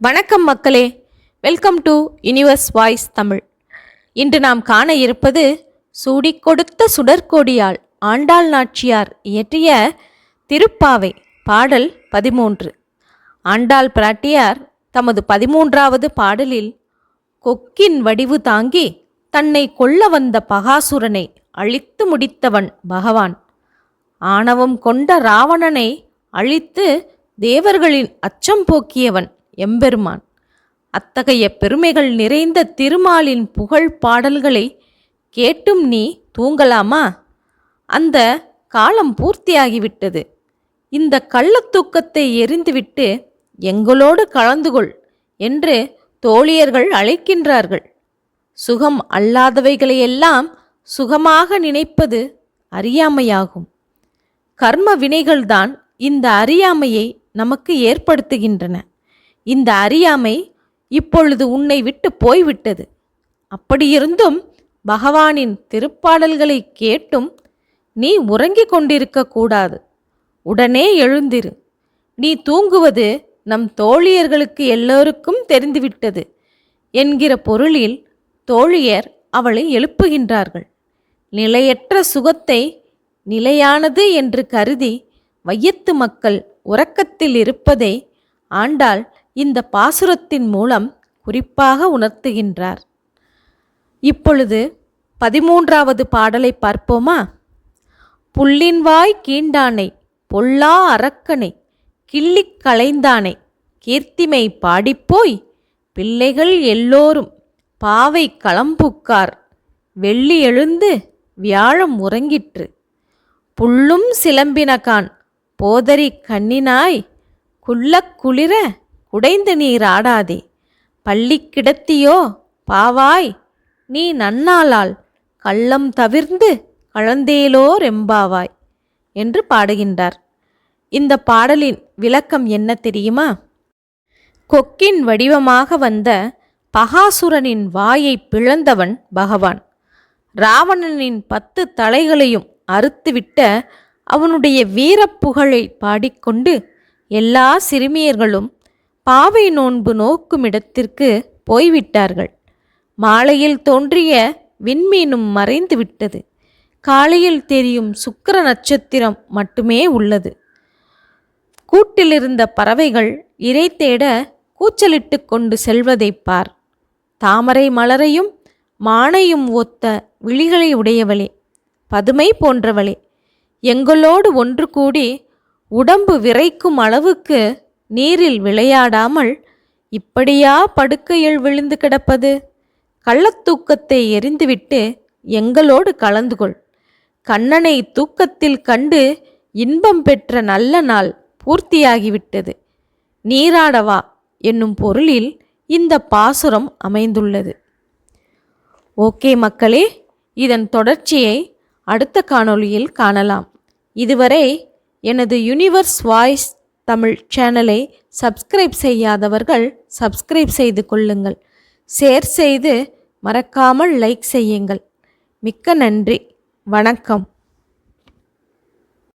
வணக்கம் மக்களே, welcome to universe voice Tamil. இன்று நாம் காண இருப்பது சூடிக் கொடுத்த சுடற்கொடியால் ஆண்டாள் நாச்சியார் இயற்றிய திருப்பாவை பாடல் 13. ஆண்டாள் பிராட்டியார் தமது 13வது பாடலில் கொக்கின் வடிவு தாங்கி தன்னை கொல்ல வந்த பகாசுரனை அழித்து முடித்தவன் பகவான், ஆணவம் கொண்ட ராவணனை அழித்து தேவர்களின் அச்சம் போக்கியவன் எம்பெருமான், அத்தகைய பெருமைகள் நிறைந்த திருமாலின் புகழ் பாடல்களை கேட்டும் நீ தூங்கலாமா? அந்த காலம் பூர்த்தியாகிவிட்டது. இந்த கள்ளத்தூக்கத்தை எரிந்துவிட்டு எங்களோடு கலந்து கொள் என்று தோழியர்கள் அழைக்கின்றார்கள். சுகம் அல்லாதவைகளையெல்லாம் சுகமாக நினைப்பது அறியாமையாகும். கர்ம வினைகள்தான் இந்த அறியாமையை நமக்கு ஏற்படுத்துகின்றன. இந்த அறியாமை இப்பொழுது உன்னை விட்டு போய்விட்டது. அப்படியிருந்தும் பகவானின் திருப்பாடல்களை கேட்டும் நீ உறங்கிக் கொண்டிருக்க கூடாது. உடனே எழுந்திரு. நீ தூங்குவது நம் தோழியர்களுக்கு எல்லோருக்கும் தெரிந்துவிட்டது என்கிற பொருளில் தோழியர் அவளை எழுப்புகின்றார்கள். நிலையற்ற சுகத்தை நிலையானது என்று கருதி வையத்து மக்கள் உறக்கத்தில் இருப்பதை ஆண்டாள் இந்த பாசுரத்தின் மூலம் குறிப்பாக உணர்த்துகின்றார். இப்பொழுது 13வது பாடலை பார்ப்போமா? புள்ளின்வாய் கீண்டானை பொல்லா அரக்கனை கிள்ளிக் களைந்தானை கீர்த்திமை பாடிப்போய் பிள்ளைகள் எல்லோரும் பாவை களம்புக்கார் வெள்ளி எழுந்து வியாழம் உறங்கிற்று புள்ளும் சிலம்பினகான் போதரி கண்ணினாய் குள்ளக் குளிர குடைந்து நீர் ஆடாதே பள்ளி கிடத்தியோ பாவாய் நீ நன்னாளால் கள்ளம் தவிர்ந்து கலந்தேலோ ரெம்பாவாய் என்று பாடுகின்றார். இந்த பாடலின் விளக்கம் என்ன தெரியுமா? கொக்கின் வடிவமாக வந்த பகாசுரனின் வாயை பிளந்தவன் பகவான். ராவணனின் 10 தலைகளையும் அறுத்துவிட்ட அவனுடைய வீரப்புகழை பாடிக்கொண்டு எல்லா சிறுமியர்களும் பாவை நோன்பு நோக்கும் இடத்திற்கு போய்விட்டார்கள். மாலையில் தோன்றிய விண்மீனும் மறைந்து விட்டது. காலையில் தெரியும் சுக்கிர நட்சத்திரம் மட்டுமே உள்ளது. கூட்டிலிருந்த பறவைகள் இரை தேட கூச்சலிட்டு கொண்டு செல்வதை பார். தாமரை மலரையும் மானையும் ஒத்த விழிகளை உடையவளே, பதுமை போன்றவளே, எங்களோடு ஒன்று கூடி உடம்பு விரைக்கும் அளவுக்கு நீரில் விளையாடாமல் இப்படியா படுக்கையில் விழுந்து கிடப்பது? கள்ளத்தூக்கத்தை எரிந்துவிட்டு எங்களோடு கலந்து கொள். கண்ணனை தூக்கத்தில் கண்டு இன்பம் பெற்ற நல்ல நாள் பூர்த்தியாகிவிட்டது. நீராடவா என்னும் பொருளில் இந்த பாசுரம் அமைந்துள்ளது. ஓகே மக்களே, இதன் தொடர்ச்சியை அடுத்த காணொளியில் காணலாம். இதுவரை எனது யுனிவர்ஸ் வாய்ஸ் தமிழ் சேனலை சப்ஸ்கிரைப் செய்யாதவர்கள் சப்ஸ்கிரைப் செய்து கொள்ளுங்கள். ஷேர் செய்து மறக்காமல் லைக் செய்யுங்கள். மிக்க நன்றி. வணக்கம்.